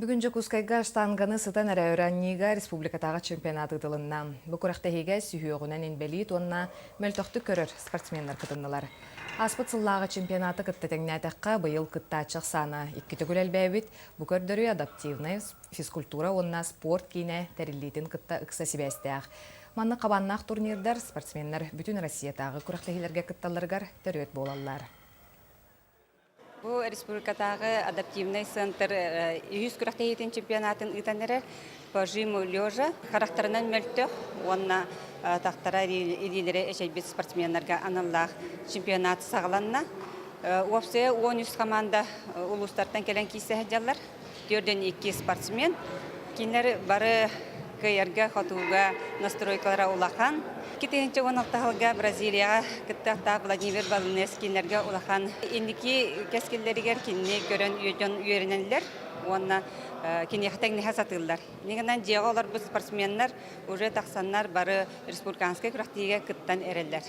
Бүгін Жокускайга штанганы сытан әрі өрәнніға республикатағы чемпионаты тылынна. Бұл күрәқтәхеге сүйеғінен инбелит онна мөлтөқті көрір спортсменлар кытыннылар. Аспыт сыллағы чемпионаты кыттетеңнәтәққа бұйыл кытта саны. Иккіті күләлбәбіт бұл көрдірі адаптивный физкультура онна спорт кейіне тәрілейтін кытта ұқса себәстәқ. Манны қабаннақ турнирдар спортсменлар бүтін Россиятағы күрәқтәхелерге кытталарғар төрөт болалар. Бұл республикатағы адаптивный центр үйіз күрәқтейетін чемпионатын ұтаныры по жиму лежа. Характерынан мөлттіқ, онына тақтара елелері әшәйбет спортсменларға аналлақ чемпионат сағыланна. Опсе 13 команда ұлыстардан келен кейсі әдялар. 4-2 спортсмен. Кейінлер бары кайырға, қатуға настройкалара улахан. Кетенче онақтағылға Бразилияға кіттақта Владимир Балынес кейінлерге улахан. Индики кәскелдерігер кейінне көрін үйеріненлер, онына кейінеқтәңіне сатылар. Негеннен жеға олар бұл спортсменлер уже тақсанлар бары республиканскай күрәқтейге кіттан әрелер.